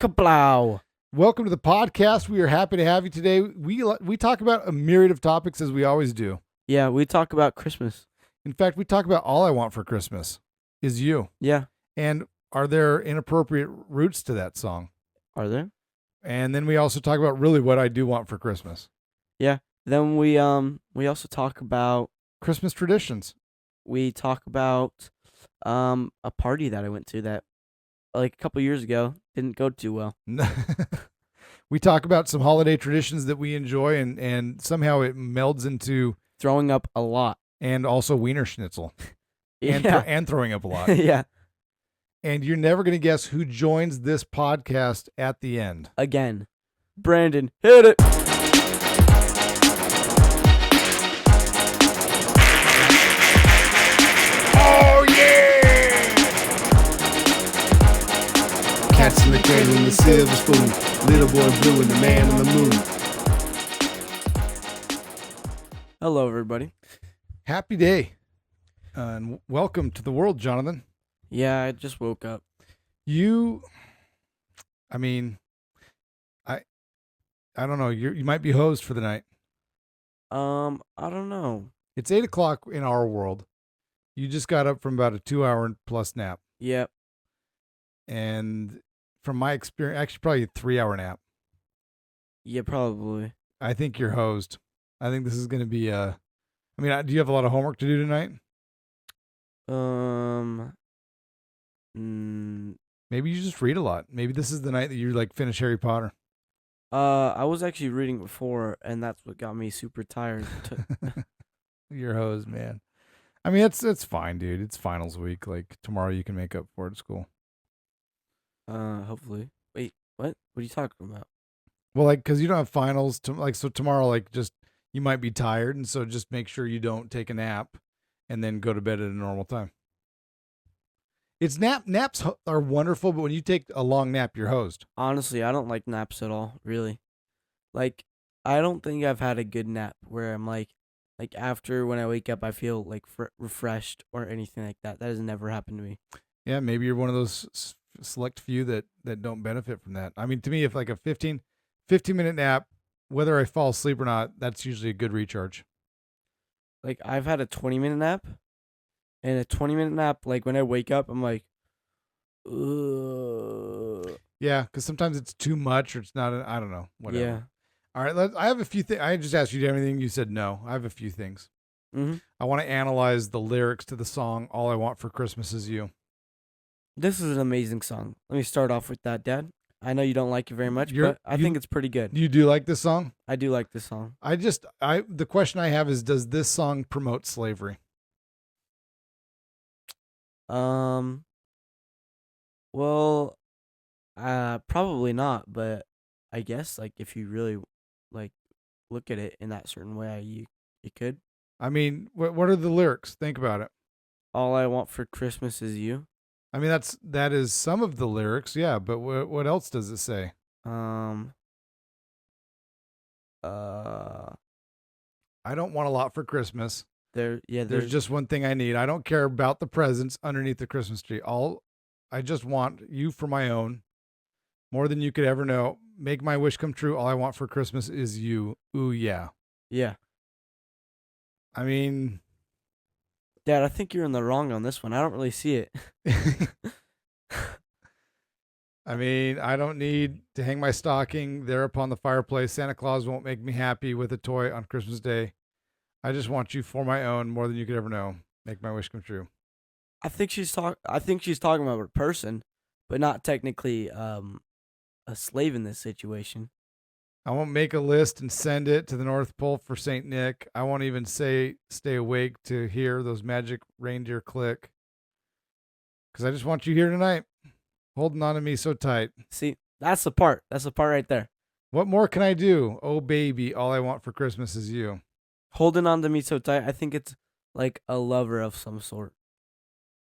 Kablow. Welcome to the podcast. We are happy to have you today. We talk about a myriad of topics as we always do. Yeah, we talk about Christmas. In fact, we talk about all I want for Christmas is you. Yeah. And are there inappropriate roots to that song? Are there? And then we also talk about really what I do want for Christmas. Yeah. Then we also talk about Christmas traditions. we talk about a party that I went to that like a couple years ago didn't go too well. We talk about some holiday traditions that we enjoy and somehow it melds into Throwing up a lot. and also Wienerschnitzel. Yeah. And throwing up a lot. Yeah. And you're never going to guess who joins this podcast at the end. Again. Brandon, hit it. Oh, yeah! Cats in the cradle and the silver spoon. Little boy blue and the man on the moon. Hello, everybody. Happy day. And welcome to the world, Jonathan. Yeah, I just woke up. I don't know. You might be hosed for the night. I don't know. It's 8 o'clock in our world. You just got up from about a 2-hour plus nap. Yep. And from my experience, actually probably a 3-hour nap. Yeah, probably. I think you're hosed. I think this is going to be do you have a lot of homework to do tonight? Maybe you just read a lot. Maybe this is the night that you finish Harry Potter. I was actually reading before, and that's what got me super tired. You're hosed, man. I mean, it's fine, dude. It's finals week. Like tomorrow, you can make up for it at school. Hopefully. Wait, what? What are you talking about? Well, because you don't have finals. So tomorrow, just you might be tired, and so just make sure you don't take a nap, and then go to bed at a normal time. Naps are wonderful, but when you take a long nap, you're hosed. Honestly, I don't like naps at all, really. Like, I don't think I've had a good nap where I'm like after when I wake up, I feel like refreshed or anything like that. That has never happened to me. Yeah, maybe you're one of those select few that don't benefit from that. I mean, to me, if like a 15-minute nap, whether I fall asleep or not, that's usually a good recharge. Like, I've had a 20-minute nap, and a 20-minute nap, like, when I wake up, I'm like, ugh. Yeah, because sometimes it's too much or it's not, I don't know, whatever. Yeah. All right, I have a few things. I just asked you, do you have anything? You said no. I have a few things. Mm-hmm. I want to analyze the lyrics to the song, All I Want for Christmas Is You. This is an amazing song. Let me start off with that, Dad. I know you don't like it very much, but I think it's pretty good. You do like this song? I do like this song. The question I have is, does this song promote slavery? Well, probably not, but I guess if you really look at it in that certain way, you could. I mean, what are the lyrics? Think about it. All I want for Christmas is you. I mean, that is some of the lyrics, yeah, but what else does it say? I don't want a lot for Christmas. There's just one thing I need. I don't care about the presents underneath the Christmas tree. I just want you for my own, more than you could ever know. Make my wish come true. All I want for Christmas is you. Ooh, yeah. Yeah. I mean, Dad, I think you're in the wrong on this one. I don't really see it. I mean, I don't need to hang my stocking there upon the fireplace. Santa Claus won't make me happy with a toy on Christmas Day. I just want you for my own, more than you could ever know. Make my wish come true. I think she's talking about a person, but not technically a slave in this situation. I won't make a list and send it to the North Pole for St. Nick. I won't even stay awake to hear those magic reindeer click. Because I just want you here tonight, holding on to me so tight. See, that's the part. That's the part right there. What more can I do? Oh, baby, all I want for Christmas is you. Holding on to me so tight. I think it's like a lover of some sort.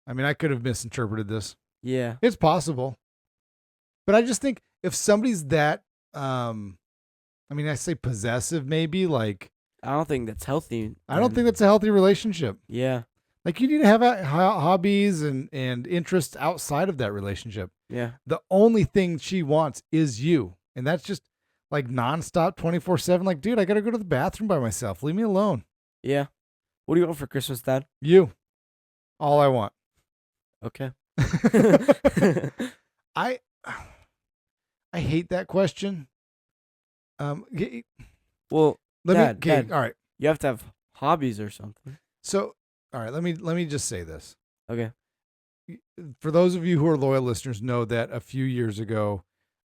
I mean, I could have misinterpreted this. Yeah. It's possible. But I just think if somebody's that, I say possessive maybe, I don't think that's healthy. I don't think that's a healthy relationship. Yeah. You need to have hobbies and interests outside of that relationship. Yeah. The only thing she wants is you. And that's just like nonstop 24/7. Like, dude, I got to go to the bathroom by myself. Leave me alone. Yeah. What do you want for Christmas, Dad? You. All I want. Okay. I hate that question. Well, Let Dad, me all right. you have to have hobbies or something. So, all right, let me just say this. Okay. For those of you who are loyal listeners know that a few years ago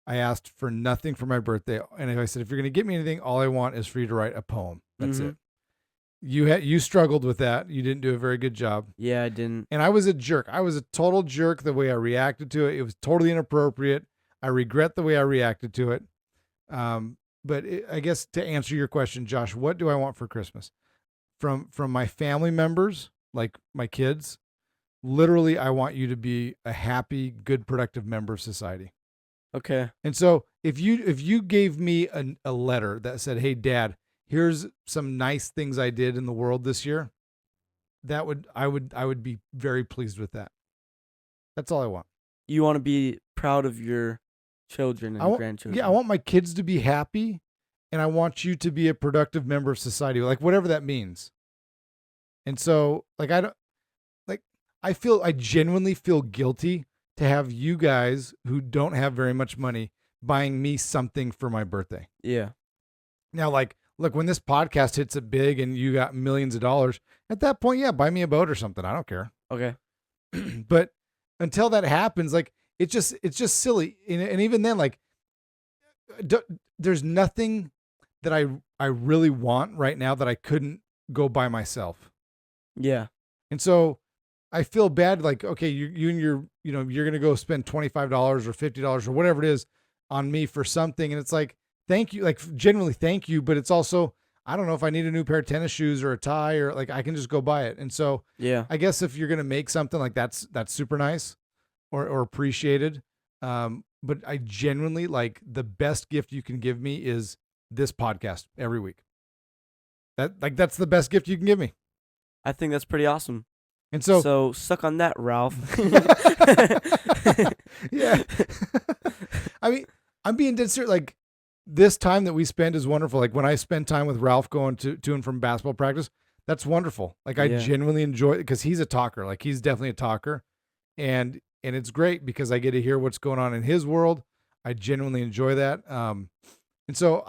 I asked for nothing for my birthday, and I said if you're going to get me anything, all I want is for you to write a poem. That's it. You struggled with that. You didn't do a very good job. Yeah, I didn't. And I was a jerk. I was a total jerk the way I reacted to it. It was totally inappropriate. I regret the way I reacted to it. I guess to answer your question, Josh, what do I want for Christmas? From my family members, like my kids, literally, I want you to be a happy, good, productive member of society. Okay. And so if you gave me a letter that said, "Hey, Dad, here's some nice things I did in the world this year," I would be very pleased with that. That's all I want. You want to be proud of your children and grandchildren. Yeah, I want my kids to be happy, and I want you to be a productive member of society, like whatever that means. And so, like, I genuinely feel guilty to have you guys who don't have very much money buying me something for my birthday. Yeah. Now, like, look, when this podcast hits it big and you got millions of dollars, at that point, yeah, buy me a boat or something. I don't care. Okay. But until that happens, like, it's just silly. And even then, like, there's nothing that I really want right now that I couldn't go buy myself. Yeah. And so I feel bad, like, okay, you and your, you're going to go spend $25 or $50 or whatever it is on me for something. And it's like, thank you, like, genuinely thank you. But it's also, I don't know if I need a new pair of tennis shoes or a tie, or like, I can just go buy it. And so Yeah. I guess if you're going to make something like that's super nice or appreciated. But I genuinely, like, the best gift you can give me is this podcast every week. That's the best gift you can give me. I think that's pretty awesome. And so suck on that, Ralph. Yeah. I mean, I'm being dead serious. Like, this time that we spend is wonderful. Like, when I spend time with Ralph going to and from basketball practice, that's wonderful. Like, I genuinely enjoy it because he's a talker. Like, he's definitely a talker. And it's great because I get to hear what's going on in his world. I genuinely enjoy that. And so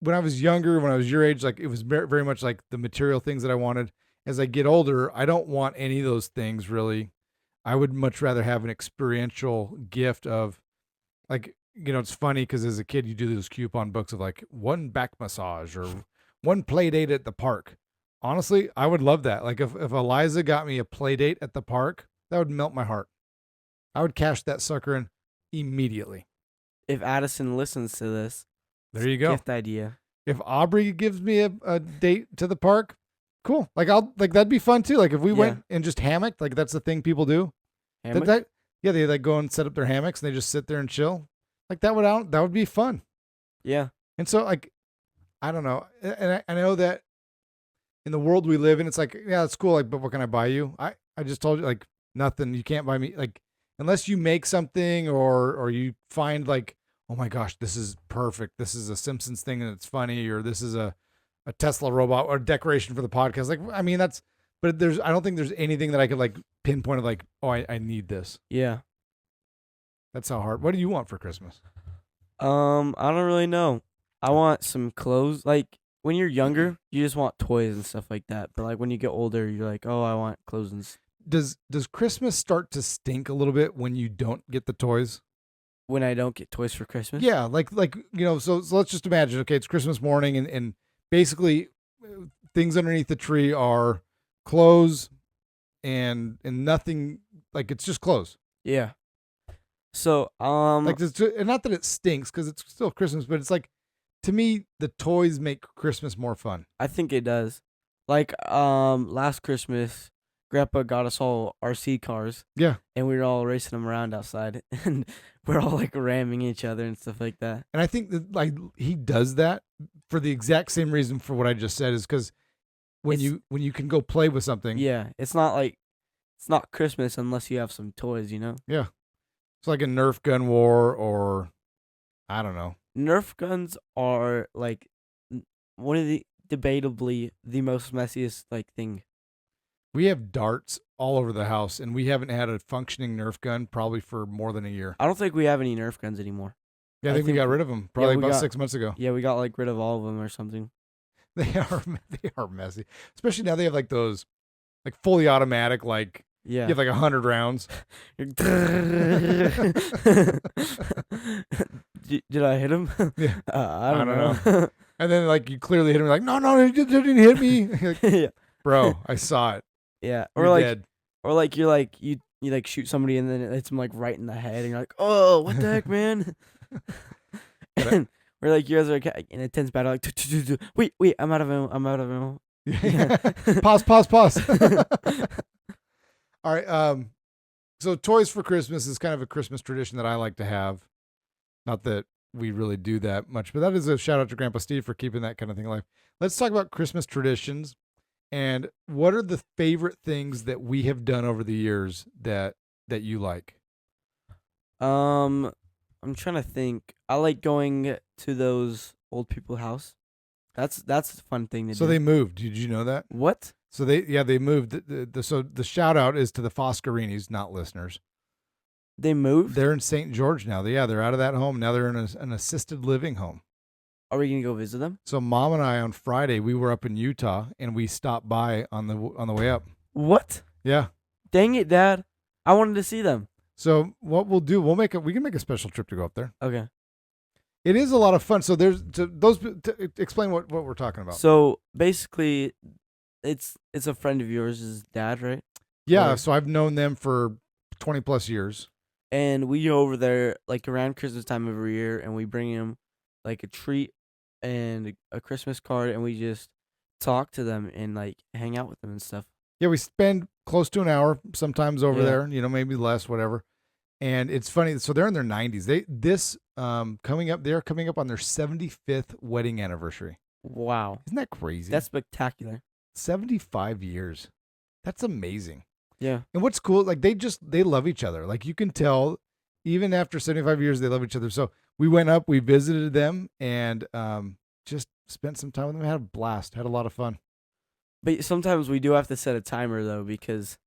when I was younger, when I was your age, like, it was very, very much like the material things that I wanted. As I get older, I don't want any of those things really. I would much rather have an experiential gift of, like, it's funny because as a kid, you do those coupon books of like one back massage or one play date at the park. Honestly, I would love that. Like, if Eliza got me a play date at the park, that would melt my heart. I would cash that sucker in immediately. If Addison listens to this, there you go. Gift idea. If Aubrey gives me a date to the park, cool. Like, that'd be fun too. Like, if we went and just hammocked, like, that's the thing people do. Hammock? They like go and set up their hammocks and they just sit there and chill. Like, that would be fun. Yeah. And so, like, I don't know. And I know that in the world we live in, it's like, yeah, it's cool. Like, but what can I buy you? I just told you, like, nothing. You can't buy me, like, unless you make something or you find, like, oh my gosh, this is perfect. This is a Simpsons thing and it's funny, or this is a Tesla robot or decoration for the podcast. Like, I mean, but I don't think there's anything that I could, like, pinpoint of, like, oh, I need this. Yeah. That's how hard. What do you want for Christmas? I don't really know. I want some clothes. Like, when you're younger, you just want toys and stuff like that. But, like, when you get older, you're like, oh, I want clothes and Does Christmas start to stink a little bit when you don't get the toys? When I don't get toys for Christmas? Yeah, like so let's just imagine, okay, it's Christmas morning and basically things underneath the tree are clothes and nothing, like, it's just clothes. Yeah. So, like, and not that it stinks because it's still Christmas, but it's like, to me, the toys make Christmas more fun. I think it does. Like, last Christmas, Grandpa got us all RC cars. Yeah. And we were all racing them around outside, and we're all, like, ramming each other and stuff like that. And I think that, like, he does that for the exact same reason for what I just said, is because when you can go play with something. Yeah. It's not Christmas unless you have some toys, you know? Yeah. It's like a Nerf gun war, or I don't know. Nerf guns are like one of the debatably the most messiest like thing. We have darts all over the house, and we haven't had a functioning Nerf gun probably for more than a year. I don't think we have any Nerf guns anymore. Yeah, I think we got rid of them probably we about got- 6 months ago. Yeah, we got like rid of all of them or something. They are messy, especially now they have like those like fully automatic, like Yeah. you have like 100 rounds. Did I hit him? Yeah. I don't know. And then like you clearly hit him, like no, you didn't hit me. Like, Yeah. bro, I saw it. Yeah. You're Or like dead. you're like you like shoot somebody and then it hits them like right in the head and you're like, oh, what the heck, man? And we're like, you guys are in a tense battle, like, wait, I'm out of ammo. Yeah. Pause. All right. So toys for Christmas is kind of a Christmas tradition that I like to have. Not that we really do that much, but that is a shout out to Grandpa Steve for keeping that kind of thing alive. Let's talk about Christmas traditions and what are the favorite things that we have done over the years that you like? I'm trying to think. I like going to those old people's house. That's a fun thing to do. So they moved. Did you know that? What? So they moved. So the shout out is to the Foscarinis, not listeners. They moved? They're in St. George now. They're out of that home. Now they're in an assisted living home. Are we gonna go visit them? So Mom and I on Friday, we were up in Utah and we stopped by on the way up. What? Yeah. Dang it, Dad! I wanted to see them. So what we'll do, we can make a special trip to go up there. Okay. It is a lot of fun. So explain what we're talking about. So basically, it's a friend of yours' dad, right? Yeah. or- So I've known them for 20 plus years. And we go over there like around Christmas time every year, and we bring him like a treat and a Christmas card, and we just talk to them and like hang out with them and stuff. Yeah, we spend close to an hour sometimes over Yeah. there, maybe less, whatever. And it's funny. So they're in their 90s. They're coming up on their 75th wedding anniversary. Wow, Isn't that crazy? that's spectacular. 75 years. That's amazing. Yeah. And what's cool, like they love each other. Like you can tell, even after 75 years, they love each other. So we went up, we visited them, and just spent some time with them. Had a blast. Had a lot of fun. But sometimes we do have to set a timer though, because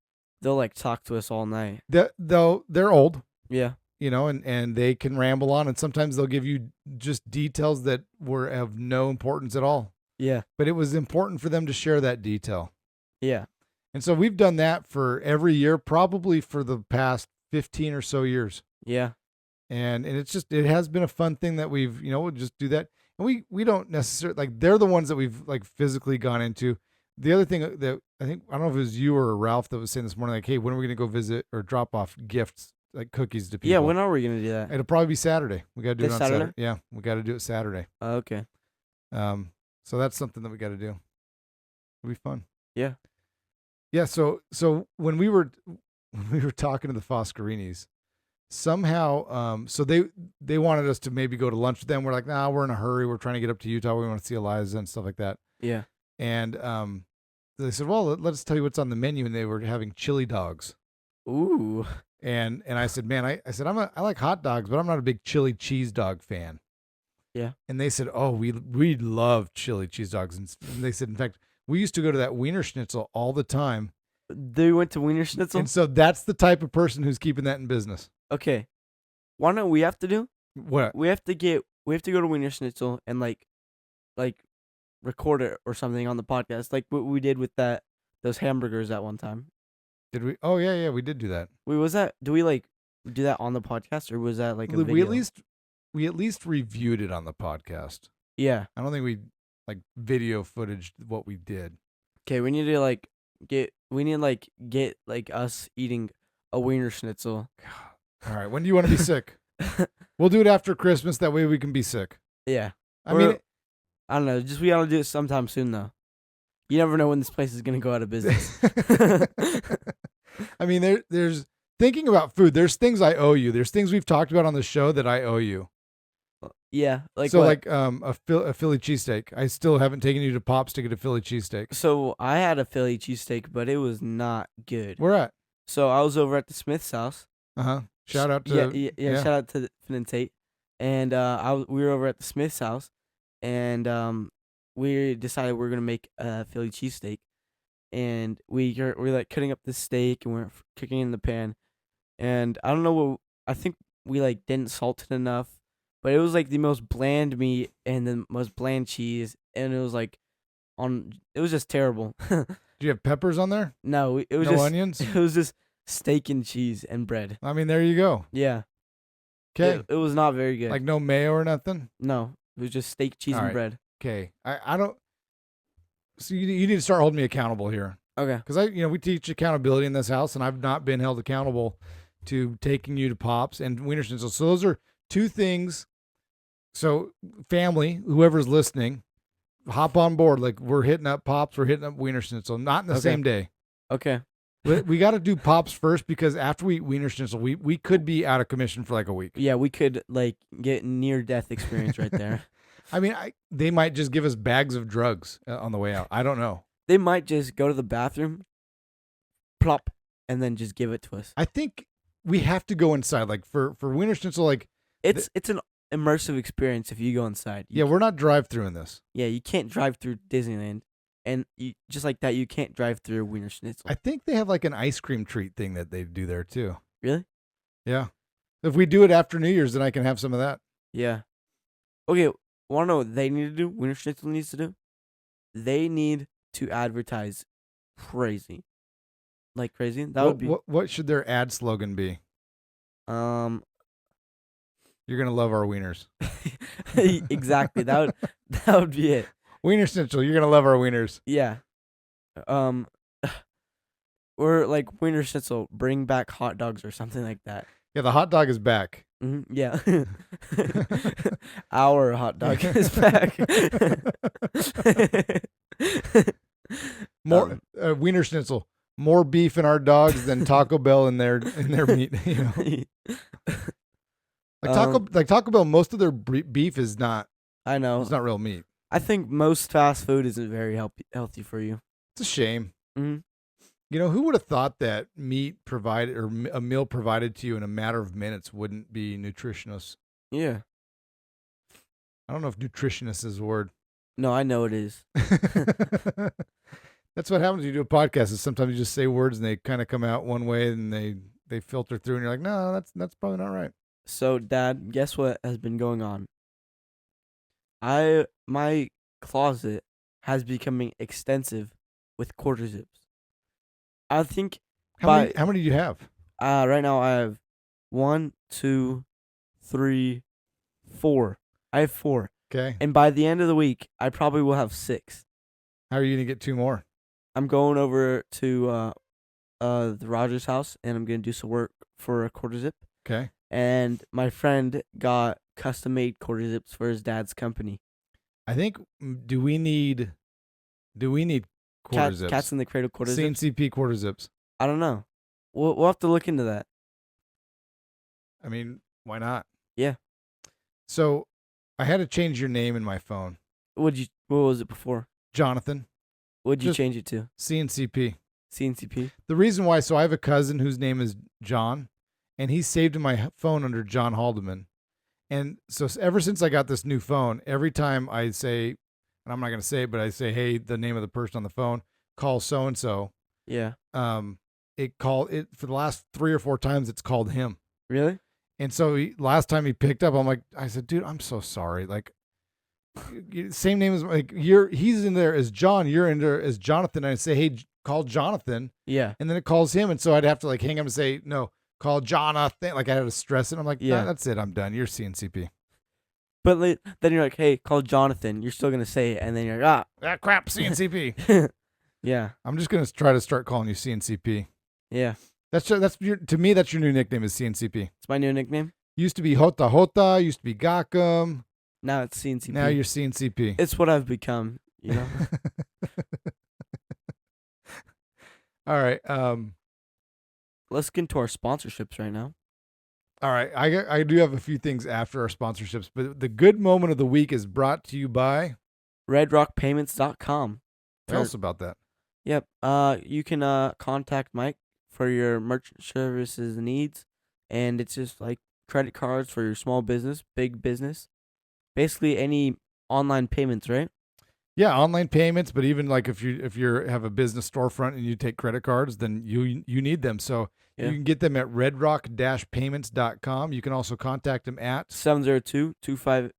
they'll like talk to us all night. Though they're old, Yeah. and they can ramble on, and sometimes they'll give you just details that were of no importance at all. Yeah. But it was important for them to share that detail. Yeah. And so we've done that for every year, probably for the past 15 or so years. Yeah. And it has been a fun thing that we've, we'll just do that. And we don't necessarily, like, they're the ones that we've like physically gone into. The other thing that I don't know if it was you or Ralph that was saying this morning, like, hey, when are we going to go visit or drop off gifts, like cookies to people? Yeah. When are we gonna do that? It'll probably be Saturday. We got to do This it on Saturday? Saturday. Yeah, we got to do it Saturday. Okay. So that's something that we got to do. It'll be fun. Yeah. Yeah. So when we were talking to the Foscarinis, somehow, so they wanted us to maybe go to lunch with them. We're like, nah, we're in a hurry. We're trying to get up to Utah. We want to see Eliza and stuff like that. Yeah. And they said, well, let us tell you what's on the menu. And they were having chili dogs. Ooh. And I said, man, I said, I like hot dogs, but I'm not a big chili cheese dog fan. Yeah. And they said, oh, we love chili cheese dogs. And they said, in fact, we used to go to that Wienerschnitzel all the time. They went to Wienerschnitzel. And so that's the type of person who's keeping that in business. Okay. Why not? We have to do. What? We have to go to Wienerschnitzel and like record it or something on the podcast, like what we did with those hamburgers at one time. Did we? Oh yeah, we did do that. Wait, was that? Do we like do that on the podcast, or was that like a we video? at least reviewed it on the podcast. Yeah. I don't think we like video footage what we did. Okay, we need to get us eating a Wienerschnitzel. All right, when do you want to be sick? We'll do it after Christmas. That way we can be sick. Yeah. I mean, I don't know. We gotta do it sometime soon, though. You never know when this place is gonna go out of business. I mean, there's thinking about food. There's things I owe you. There's things we've talked about on the show that I owe you. Yeah, like so, what? like a Philly cheesesteak. I still haven't taken you to Pops to get a Philly cheesesteak. So I had a Philly cheesesteak, but it was not good. Where at? So I was over at the Smith's house, Uh huh. Shout out to yeah. Shout out to Finn and Tate. And we were over at the Smith's house, and we decided we were gonna make a Philly cheesesteak, and we're like cutting up the steak and we're cooking it in the pan, and I don't know what I think we like didn't salt it enough, but it was like the most bland meat and the most bland cheese, and it was like it was just terrible. Do you have peppers on there? No, it was No just onions? It was just steak and cheese and bread. I mean, there you go. Yeah. Okay. It was not very good. Like no mayo or nothing? No, it was just steak, cheese, All and right. bread. Okay. I don't. So you need to start holding me accountable here. Okay. Because we teach accountability in this house, and I've not been held accountable to taking you to Pops and Wienerschnitzel. So those are two things. So family, whoever's listening, hop on board. Like we're hitting up Pops, we're hitting up Wienerschnitzel, not in the same day. Okay. We got to do Pops first because after we eat Wienerschnitzel, we could be out of commission for like a week. Yeah, we could like get near death experience right there. I mean, they might just give us bags of drugs on the way out. I don't know. They might just go to the bathroom, plop, and then just give it to us. I think we have to go inside. Like for Wienerschnitzel, like It's an immersive experience if you go inside. we're not drive-through in this. Yeah, you can't drive through Disneyland, and just like that, you can't drive through Wienerschnitzel. I think they have like an ice cream treat thing that they do there too. Really? Yeah. If we do it after New Year's, then I can have some of that. Yeah. Okay, want to know what they need to do? Wienerschnitzel needs to do? They need to advertise crazy. Like crazy? That would be... What should their ad slogan be? Um... You're going to love our wieners. Exactly. That would be it. Wienerschnitzel, you're going to love our wieners. Yeah. Or like Wienerschnitzel, bring back hot dogs or something like that. Yeah, the hot dog is back. Mm-hmm, yeah. Our hot dog is back. More Wienerschnitzel, more beef in our dogs than Taco Bell in their meat. Like Taco Bell, most of their beef is not. I know. It's not real meat. I think most fast food isn't very healthy for you. It's a shame. Mm-hmm. Who would have thought that meat provided or a meal provided to you in a matter of minutes wouldn't be nutritious? Yeah. I don't know if nutritionist is a word. No, I know it is. That's what happens when you do a podcast. Is sometimes you just say words and they kind of come out one way and they filter through and you're like, no, that's probably not right. So, Dad, guess what has been going on? My closet has becoming extensive with quarter zips. I think How many do you have? right now I have 1, 2, 3, 4. I have 4. Okay. And by the end of the week, I probably will have 6. How are you gonna get 2 more? I'm going over to the Rogers house and I'm gonna do some work for a quarter zip. Okay. And my friend got custom made quarter zips for his dad's company. I think do we need quarter zips? Cats in the Cradle quarter zips. CNCP quarter zips. I don't know. We'll have to look into that. I mean, why not? Yeah. So, I had to change your name in my phone. What was it before? Jonathan. What'd you Just change it to? CNCP. CNCP. The reason why, so I have a cousin whose name is John, and he's saved in my phone under John Haldeman. And so ever since I got this new phone, every time I say, and I'm not going to say it, but I say, hey, the name of the person on the phone, call so-and-so. Yeah. It for the last 3 or 4 times, it's called him. Really? And so last time he picked up, I said, dude, I'm so sorry. Like, same name as, like, he's in there as John, you're in there as Jonathan. And I say, hey, call Jonathan. Yeah. And then it calls him. And so I'd have to like hang up and say, no, call Jonathan. Like I had to stress it. I'm like, yeah, that's it. I'm done. You're CNCP. But then you're like, hey, call Jonathan. You're still going to say it. And then you're like, that crap, CNCP. Yeah. I'm just going to try to start calling you CNCP. Yeah. To me, that's your new nickname is CNCP. It's my new nickname. Used to be Hota Hota, used to be Gakum. Now it's CNCP. Now you're CNCP. It's what I've become, you know? All right. Let's get into our sponsorships right now. All right. I do have a few things after our sponsorships, but the good moment of the week is brought to you by RedRockPayments.com. Tell us about that. Yep. You can contact Mike for your merchant services needs. and it's just like credit cards for your small business, big business, basically any online payments, right? Yeah, online payments, but even like if you have a business storefront and you take credit cards, then you need them. So Yeah. you can get them at redrock-payments.com. You can also contact them at 702-25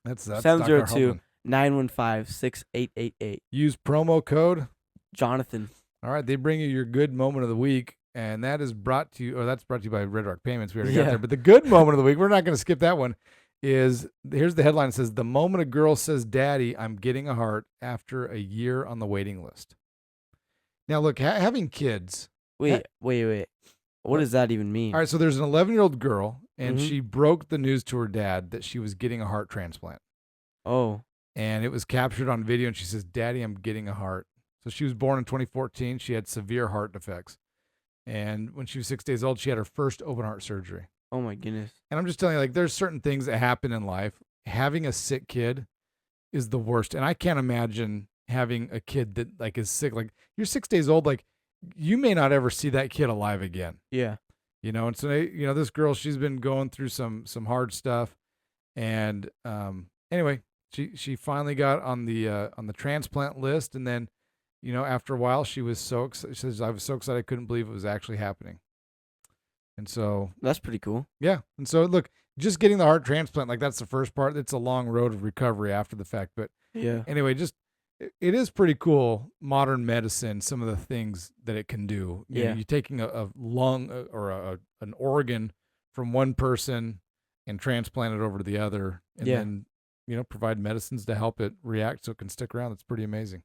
that's Dr. 702 Haldeman. 915-6888. Use promo code. Jonathan. All right, they bring you your good moment of the week, and that is brought to you. Or that's brought to you by Red Rock Payments. We already got Yeah. there, but the good moment of the week, we're not going to skip that one. Here's the headline. It says, "The moment a girl says, 'Daddy, I'm getting a heart,' after a year on the waiting list." Now, look, having kids. Wait. What does that even mean? All right, so there's an 11-year-old girl, and Mhm. she broke the news to her dad that she was getting a heart transplant. Oh. And it was captured on video, and she says, "Daddy, I'm getting a heart." So she was born in 2014. She had severe heart defects. And when she was 6 days old, she had her first open heart surgery. Oh my goodness. And I'm just telling you, like, there's certain things that happen in life. Having a sick kid is the worst. And I can't imagine having a kid that like is sick. Like, you're 6 days old, like you may not ever see that kid alive again. Yeah. And so this girl, she's been going through some hard stuff. And anyway, she finally got on the transplant list, and then after a while, she was so excited. She says, "I was so excited I couldn't believe it was actually happening." And so That's pretty cool. yeah. And so look, just getting the heart transplant, like that's the first part. It's a long road of recovery after the fact. But Yeah. anyway, it is pretty cool, modern medicine, some of the things that it can do. You're taking a lung or an organ from one person and transplant it over to the other, and then provide medicines to help it react so it can stick around. That's pretty amazing.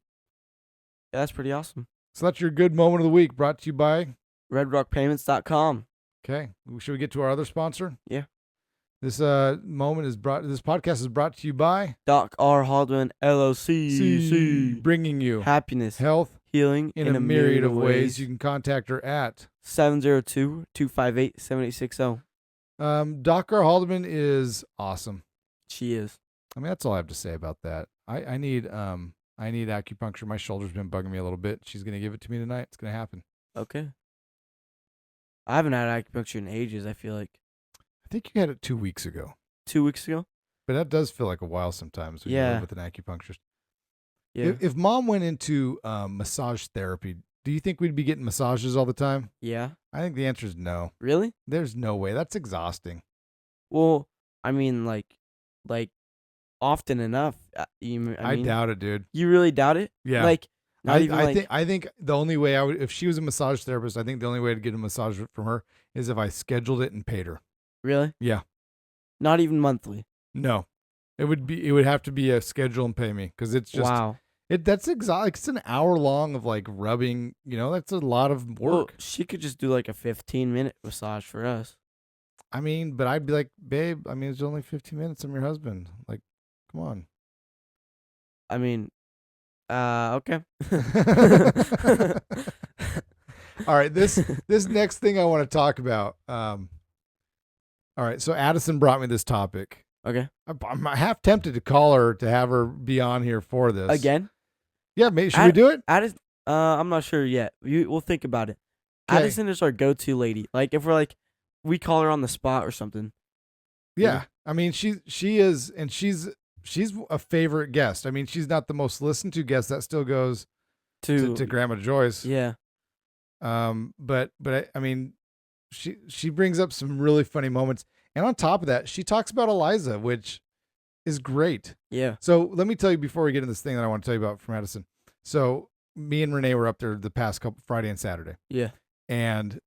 Yeah, that's pretty awesome. So that's your good moment of the week, brought to you by RedRockPayments.com. Okay. Should we get to our other sponsor? Yeah. This podcast is brought to you by Doc R. Haldeman, LLC. bringing you Happiness, health healing in a myriad of ways. You can contact her at 702-258-7860. Dr. Haldeman is awesome. She is. I mean, that's all I have to say about that. I need acupuncture. My shoulder's been bugging me a little bit. She's gonna give it to me tonight. It's gonna happen. Okay. I haven't had acupuncture in ages, I feel like. I think you had it 2 weeks ago. 2 weeks ago? But that does feel like a while sometimes when you live with an acupuncturist. Yeah. If mom went into massage therapy, do you think we'd be getting massages all the time? Yeah. I think the answer is no. Really? There's no way. That's exhausting. Well, I mean, like often enough. I doubt it, dude. You really doubt it? Yeah. Like, I think the only way I would, if she was a massage therapist, I think the only way to get a massage from her is if I scheduled it and paid her. Really? Yeah. Not even monthly. No, it would have to be a schedule and pay me, because it's just wow. That's exotic. It's an hour long of like rubbing. That's a lot of work. Well, she could just do like a 15-minute massage for us. I mean, but I'd be like, babe, I mean, it's only 15 minutes. I'm your husband. Like, come on. I mean, okay. All right, this next thing I want to talk about. All right, so Addison brought me this topic. Okay. I'm half tempted to call her to have her be on here for this Again? Yeah, maybe should we do it? Addison, I'm not sure yet. We'll think about it. 'Kay. Addison is our go-to lady. Like if we're like, we call her on the spot or something. Yeah, I mean she is, and she's a favorite guest. I mean, she's not the most listened to guest. That still goes to Grandma Joyce. Yeah. But I mean, she brings up some really funny moments, and on top of that, she talks about Eliza, which is great. Yeah. So let me tell you before we get into this thing that I want to tell you about from Addison. So me and Renae were up there the past couple Friday and Saturday. Yeah. And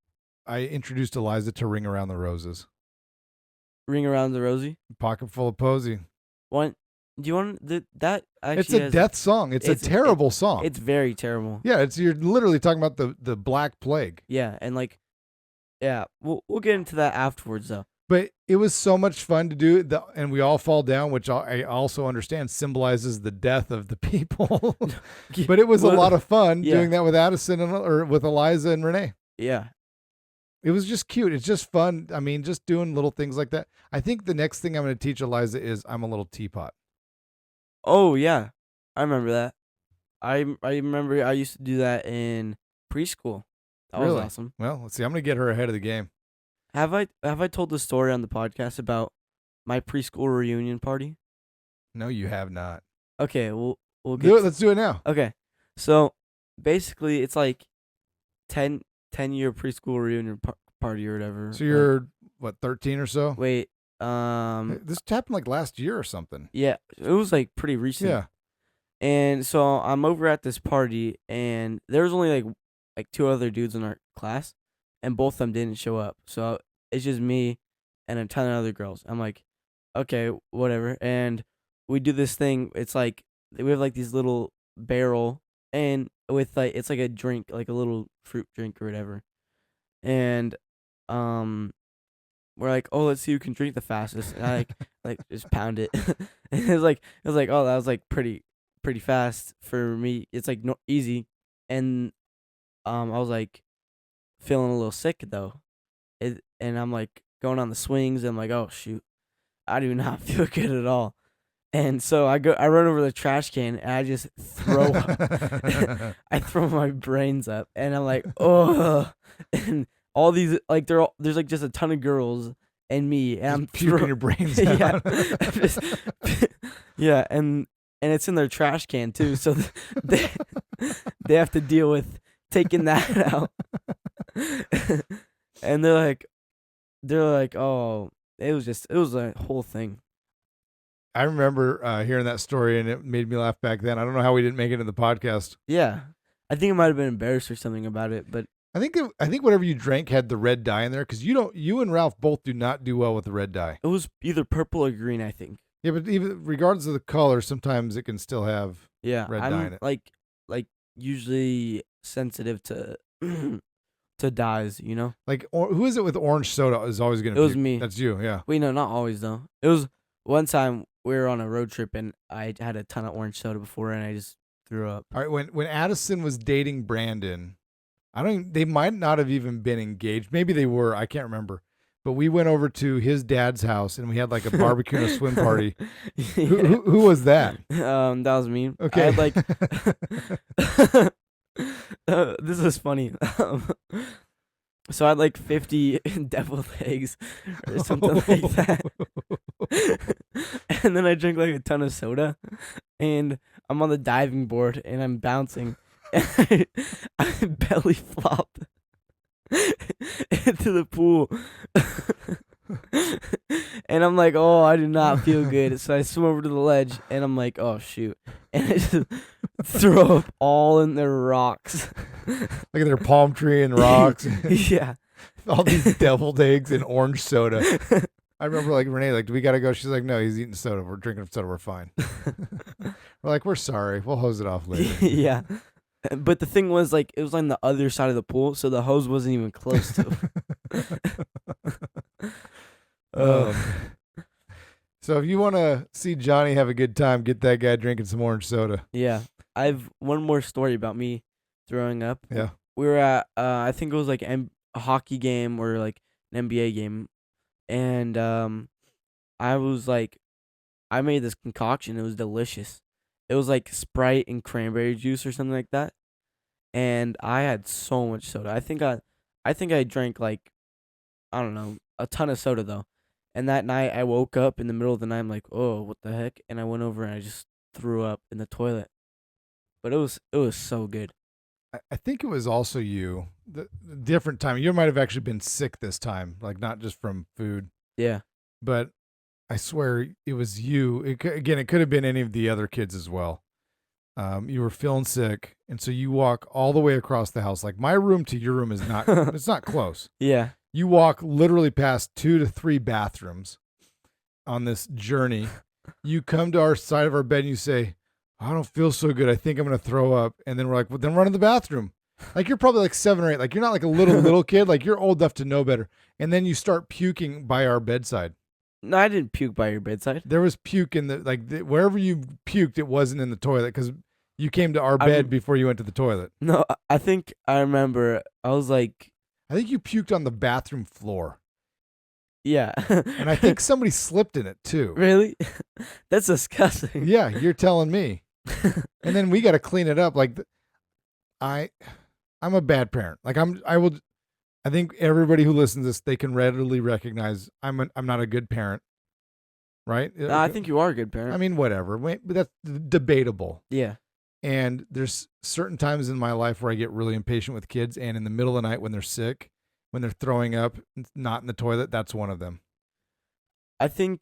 I introduced Eliza to Ring Around the Roses. Ring Around the Rosie? Pocket Full of Posy. Do you want that? Actually, it's a death song. It's a terrible song. It's very terrible. Yeah, you're literally talking about the Black Plague. Yeah, and like, yeah, we'll get into that afterwards though. But it was so much fun to do, and we all fall down, which I also understand symbolizes the death of the people. But it was a lot of fun doing that with Addison or with Eliza and Renae. Yeah. It was just cute. It's just fun. I mean, just doing little things like that. I think the next thing I'm going to teach Eliza is I'm a little teapot. Oh, yeah. I remember that. I remember I used to do that in preschool. That was awesome. Well, let's see. I'm going to get her ahead of the game. Have I told the story on the podcast about my preschool reunion party? No, you have not. Okay, we'll Do get it. Let's do it now. okay. So basically, it's like 10 year preschool reunion party or whatever. So you're what, 13 or so? Wait, This happened like last year or something. yeah, it was like pretty recent. Yeah. And so I'm over at this party, and there was only like two other dudes in our class, and both of them didn't show up. So it's just me and a ton of other girls. I'm like, okay, whatever. And we do this thing. It's like we have like these little barrel, and with like it's like a drink, like a little fruit drink or whatever. And we're like, oh, let's see who can drink the fastest. And I like just pound it. And it was like, oh, that was like pretty fast for me. It's like no easy, and I was like feeling a little sick though, and I'm like going on the swings. And I'm like, oh shoot, I do not feel good at all. And so I run over the trash can and I just throw up. I throw my brains up, and I'm like, oh, and all these like there's like just a ton of girls and me, and I'm puking your brains yeah, out. just, yeah, and it's in their trash can too, so they they have to deal with taking that out. And they're like, oh, it was a whole thing. I remember hearing that story, and it made me laugh back then. I don't know how we didn't make it in the podcast. Yeah, I think I might have been embarrassed or something about it, but I think whatever you drank had the red dye in there, because you and Ralph both do not do well with the red dye. it was either purple or green, I think. Yeah, but even regardless of the color, sometimes it can still have Yeah, red I'm dye in it. like usually sensitive to to dyes, you know. Like, who is it with orange soda is always going to It was me. That's you, yeah. Wait, no, not always though. It was one time we were on a road trip and I had a ton of orange soda before and I just threw up. All right, when Addison was dating Brandon, they might not have even been engaged. Maybe they were. I can't remember. But we went over to his dad's house and we had like a barbecue and a swim party. Who was that? That was me. Okay. I had like this is funny. So I had like 50 deviled eggs or something like that. And then I drank like a ton of soda, and I'm on the diving board and I'm bouncing. And I belly flopped into the pool. And I'm like, oh, I do not feel good. So I swim over to the ledge and I'm like, oh shoot. And I just throw up all in the rocks. Look at their palm tree and rocks. Yeah. All these deviled eggs and orange soda. I remember like Renae, like, do we gotta go? She's like, no, he's eating soda. We're drinking soda. We're fine. We're like, we're sorry. We'll hose it off later. Yeah. But the thing was, like, it was on the other side of the pool, so the hose wasn't even close to it. So if you want to see Johnny have a good time, get that guy drinking some orange soda. Yeah. I have one more story about me throwing up. Yeah. We were at, I think it was like a hockey game or like an NBA game. And I was like, I made this concoction. It was delicious. It was like Sprite and cranberry juice or something like that. And I had so much soda. I think I drank like, I don't know, a ton of soda though. And that night I woke up in the middle of the night. I'm like, oh, what the heck? And I went over and I just threw up in the toilet. But it was so good. I think it was also you. The different time. You might have actually been sick this time, like not just from food. Yeah. But I swear it was you. It could have been any of the other kids as well. You were feeling sick, and so you walk all the way across the house. Like my room to your room is not. It's not close. Yeah. You walk literally past 2 to 3 bathrooms on this journey. You come to our side of our bed and you say, I don't feel so good. I think I'm going to throw up. And then we're like, well, then run to the bathroom. Like you're probably like 7 or 8. Like you're not like a little kid. Like you're old enough to know better. And then you start puking by our bedside. No, I didn't puke by your bedside. There was puke in wherever you puked, it wasn't in the toilet because you came to our bed before you went to the toilet. No, I think I remember. I was like, I think you puked on the bathroom floor. yeah. And I think somebody slipped in it too. Really? That's disgusting. Yeah, you're telling me. And then we got to clean it up. Like I'm a bad parent. Like I think everybody who listens to this, they can readily recognize I'm not a good parent, right? I think you are a good parent. I mean, whatever. But that's debatable. Yeah. And there's certain times in my life where I get really impatient with kids, and in the middle of the night when they're sick, when they're throwing up, not in the toilet, that's one of them. I think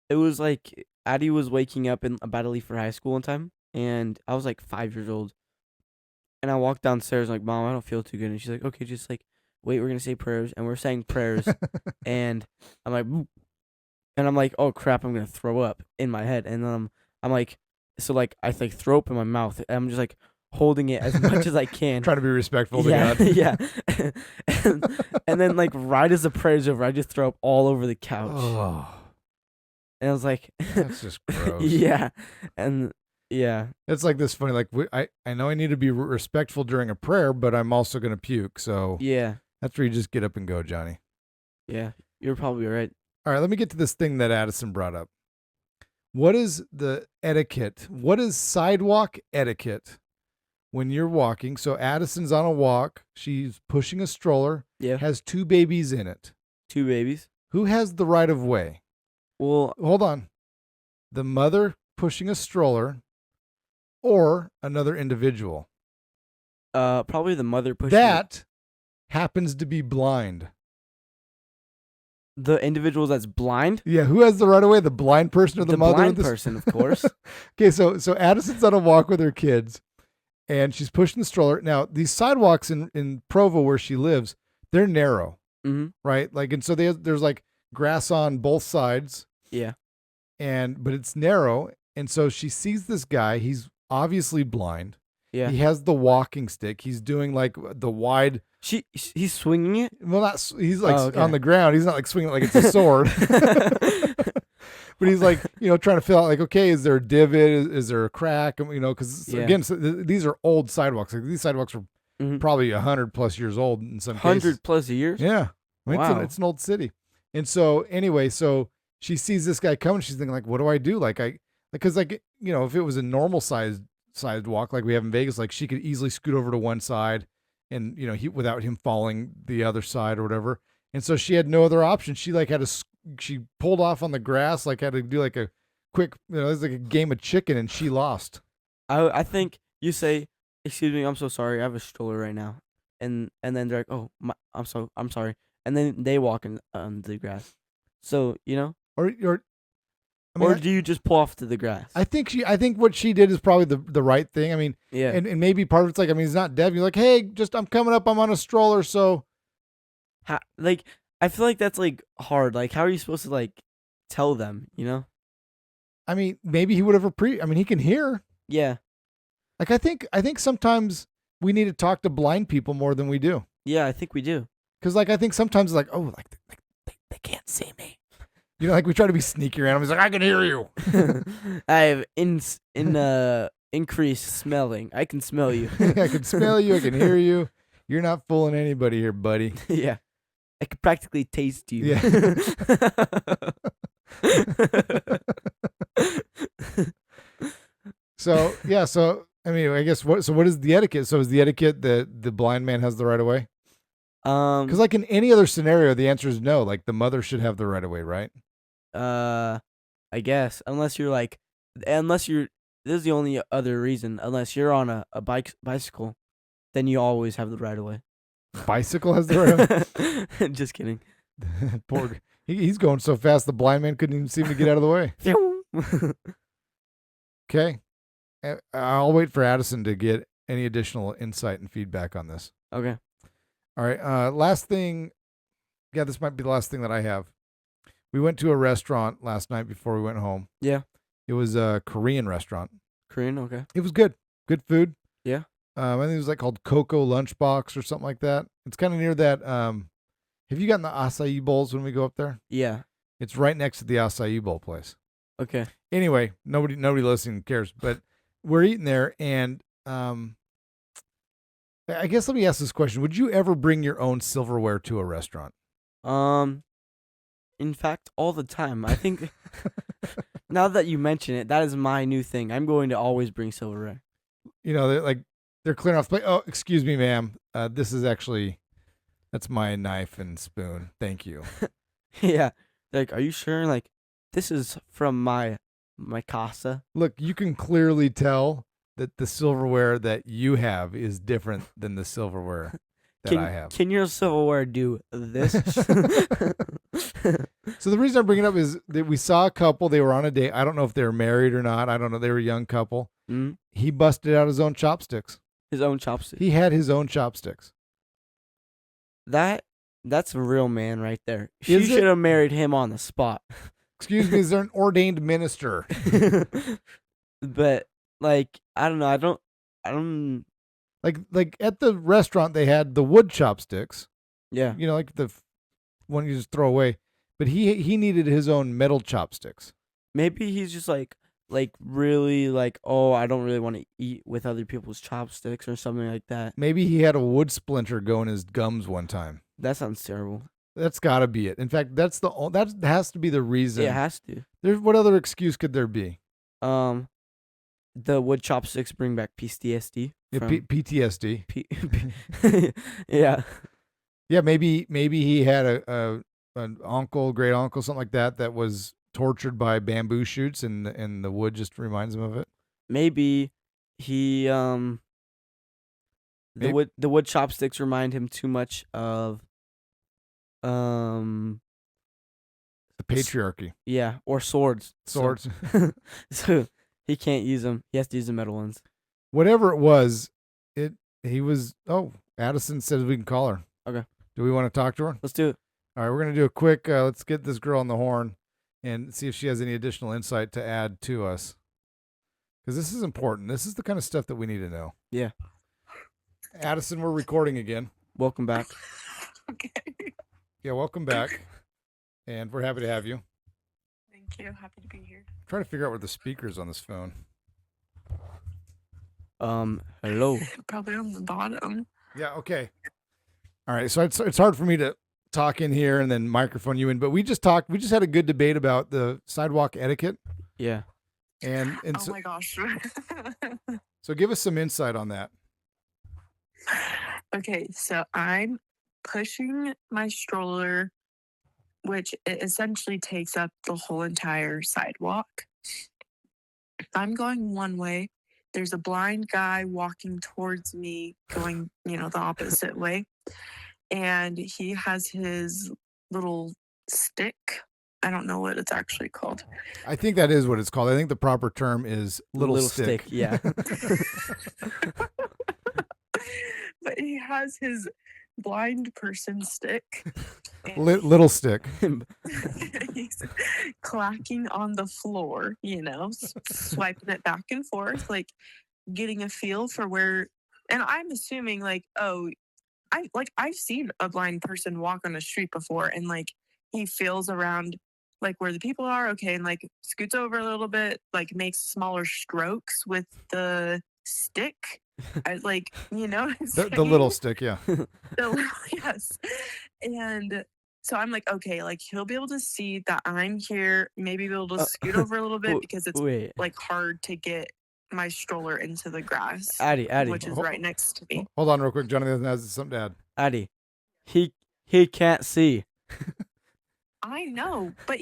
it was like Addie was waking up and about to leave for high school one time, and I was like 5 years old. And I walked downstairs like, Mom, I don't feel too good. And she's like, okay, just like, wait, we're going to say prayers. And we're saying prayers. And I'm like, "Boop." And I'm like, oh crap, I'm going to throw up in my head. And then I'm like, so like, I like throw up in my mouth. And I'm just like holding it as much as I can. Trying to be respectful to Yeah, God. yeah. and then like right as the prayer's over, I just throw up all over the couch. Oh, And I was like, that's just gross. yeah. And yeah. It's like this funny, like I know I need to be respectful during a prayer, but I'm also going to puke. So Yeah. that's where you just get up and go, Johnny. Yeah. You're probably right. All right, let me get to this thing that Addison brought up. What is the etiquette? What is sidewalk etiquette when you're walking? So Addison's on a walk. She's pushing a stroller. Yeah. Has 2 babies in it. 2 babies. Who has the right of way? Well, Hold on. The mother pushing a stroller or another individual? probably the mother pushing That happens to be blind. the individual that's blind. Yeah, who has the right of way? The blind person or the mother? blind of the person, of course. Okay, so Addison's on a walk with her kids, and she's pushing the stroller. Now, these sidewalks in Provo where she lives, they're narrow, Mm-hmm. right? Like, and so there's like grass on both sides, Yeah. but it's narrow. And so she sees this guy. He's obviously blind. Yeah. He has the walking stick. He's doing like the wide. He's swinging it. Well, he's like Oh, okay. on the ground. He's not like swinging it like it's a sword. But he's like, trying to fill out like, okay, is there a divot? Is there a crack? Because Yeah. again, these are old sidewalks. Like these sidewalks are Mhm. probably 100+ years old in some cases. 100+ years. Yeah. I mean, Wow. it's an old city. And so anyway, so she sees this guy coming. She's thinking like, what do I do? Because if it was a normal sidewalk like we have in Vegas, like she could easily scoot over to one side and, without him falling the other side or whatever. And so she had no other option. She like she pulled off on the grass, like had to do like a quick, it was like a game of chicken, and she lost. I think you say, excuse me, I'm so sorry, I have a stroller right now, and then they're like, oh, I'm sorry, and then they walk in the grass. So Or or do you just pull off to the grass? I think what she did is probably the right thing. I mean, yeah. and maybe part of it's like, I mean, he's not deaf. You're like, hey, I'm coming up. I'm on a stroller. So Like I feel like that's like hard. Like how are you supposed to like tell them? I mean, maybe he would have I mean, he can hear. Yeah. Like I think sometimes we need to talk to blind people more than we do. Yeah, I think we do. Because like I think sometimes it's like, oh, like they can't see me. Like we try to be sneaky around him. He's like, I can hear you. I have increased smelling. I can smell you. I can smell you. I can hear you. You're not fooling anybody here, buddy. Yeah. I could practically taste you. Yeah. So I mean, I guess what is the etiquette? So is the etiquette that the blind man has the right of way? Because like in any other scenario, the answer is no. Like the mother should have the right of way, right? I guess unless you're this is the only other reason, unless you're on a bicycle, then you always have the right of way. Bicycle has the right of way. Just kidding. Poor, he's going so fast the blind man couldn't even seem to get out of the way. Okay, I'll wait for Addison to get any additional insight and feedback on this. Okay. All right. Last thing. Yeah, this might be the last thing that I have. We went to a restaurant last night before we went home. Yeah. It was a Korean restaurant. Korean. Okay. It was good. Good food. Yeah. I think it was like called Coco Lunchbox or something like that. It's kind of near that. Have you gotten the acai bowls when we go up there? Yeah. It's right next to the acai bowl place. Okay. Anyway, nobody listening cares, but we're eating there, and I guess let me ask this question: would you ever bring your own silverware to a restaurant? In fact, all the time. I think now that you mention it, that is my new thing. I'm going to always bring silverware. They're clearing off the plate. Oh, excuse me, ma'am. This is actually That's my knife and spoon. Thank you. Yeah. Like, are you sure? Like, this is from my casa. Look, you can clearly tell that the silverware that you have is different than the silverware that I have. Can your silverware do this? So the reason I bring it up is that we saw a couple. They were on a date. I don't know if they were married or not. I don't know. They were a young couple. Mm? He busted out his own chopsticks. His own chopstick. He had his own chopsticks. That's a real man right there. She Is it? should have married him on the spot. Excuse me, is there an ordained minister? But like, I don't know. I don't. Like at the restaurant, they had the wood chopsticks. Yeah. You know, like the one you just throw away. But he needed his own metal chopsticks. Maybe he's just like really like, oh, I don't really want to eat with other people's chopsticks or something like that. Maybe he had a wood splinter go in his gums one time. That sounds terrible. That's got to be it. In fact, that has to be the reason. It has to. What other excuse could there be? The wood chopsticks bring back PTSD. Yeah, PTSD. Yeah. Yeah, maybe he had an uncle, great uncle, something like that was tortured by bamboo shoots, and the wood just reminds him of it. Maybe he the wood chopsticks remind him too much of the patriarchy. Yeah, or swords. Swords. So he can't use them. He has to use the metal ones. Whatever it was, he was. Oh, Addison says we can call her. Okay. Do we want to talk to her? Let's do it. All right, we're gonna do a quick. Let's get this girl on the horn and see if she has any additional insight to add to us, because this is important. This is the kind of stuff that we need to know. Yeah. Addison, we're recording again. Welcome back. Okay. Yeah, welcome back, and we're happy to have you. Thank you. Happy to be here. I'm trying to figure out where the speaker is on this phone. Hello. Probably on the bottom. Yeah. Okay. All right. So it's hard for me to talk in here and then microphone you in, but we just talked. We just had a good debate about the sidewalk etiquette. Yeah. And oh so, my gosh. so give us some insight on that. Okay, so I'm pushing my stroller, which it essentially takes up the whole entire sidewalk. I'm going one way. There's a blind guy walking towards me, going, the opposite way. And he has his little stick. I don't know what it's actually called. I think that is what it's called. I think the proper term is little stick. Yeah. But he has his blind person stick. Little stick. He's clacking on the floor, swiping it back and forth, like getting a feel for where. And I'm assuming, I've seen a blind person walk on the street before, and he feels around where the people are, okay, and scoots over a little bit, makes smaller strokes with the stick. The little stick, yeah. Yes. And so I'm like, okay, he'll be able to see that I'm here, maybe be able to scoot over a little bit because it's hard to get my stroller into the grass, Addie, which is right next to me. Hold on real quick. Jonathan has something to add. Addie, he can't see. I know, but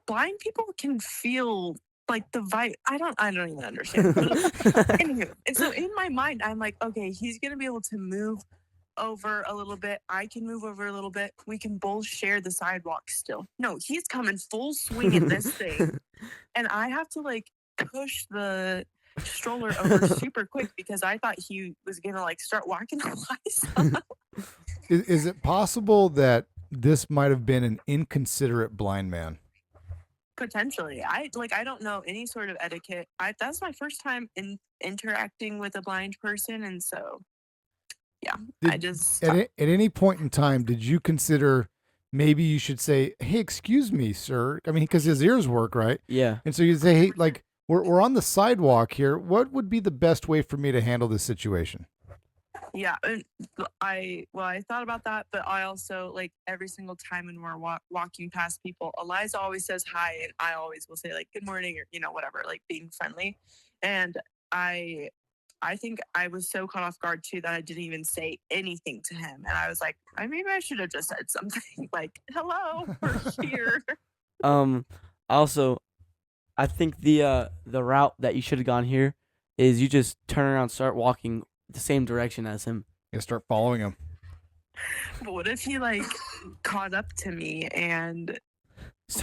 blind people can feel the vibe. I don't even understand. Anywho, and so in my mind, I'm like, okay, he's gonna be able to move over a little bit. I can move over a little bit. We can both share the sidewalk still. No, he's coming full swing in this thing, and I have to push the stroller over super quick because I thought he was gonna start walking on my side. Is it possible that this might have been an inconsiderate blind man? Potentially. I don't know any sort of etiquette. That's my first time interacting with a blind person, and so yeah. At any point in time, did you consider maybe you should say, "Hey, excuse me, sir"? I mean, because his ears work, right? Yeah. And so you say, "Hey, we're on the sidewalk here. What would be the best way for me to handle this situation?" Yeah, and I thought about that, but I also every single time when we're walking past people, Eliza always says hi, and I always will say good morning or whatever, being friendly. And I I think I was so caught off guard too that I didn't even say anything to him. And I was like, maybe I should have just said something like, hello, we're here. Also, I think the route that you should have gone here is you just turn around, start walking the same direction as him. You start following him. But what if he like caught up to me and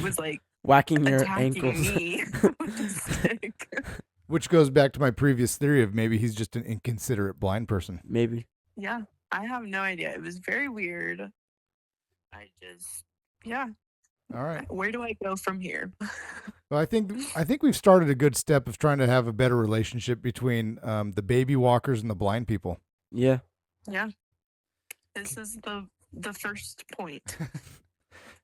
was like Whacking your attacking ankles. me with a stick? Which goes back to my previous theory of maybe he's just an inconsiderate blind person. Maybe. Yeah, I have no idea. It was very weird. Yeah. All right. Where do I go from here? Well, I think we've started a good step of trying to have a better relationship between the baby walkers and the blind people. Yeah. Yeah. This is the first point.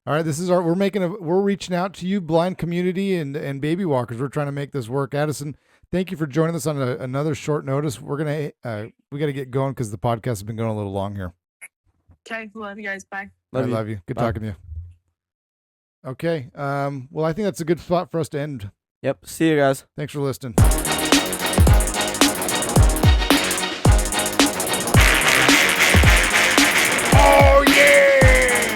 All right, we're reaching out to you, blind community and baby walkers. We're trying to make this work. Addison, thank you for joining us on another short notice. We got to get going because the podcast has been going a little long here. Okay, love you guys. Bye. Love you. Good Bye. talking to you. Okay. Well, I think that's a good spot for us to end. Yep. See you guys. Thanks for listening. Oh yeah!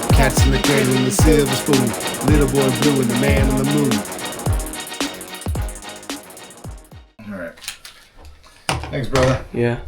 Cats in the cradle and the silver spoon. Little boy blue and the man on the moon. All right. Thanks, brother. Yeah.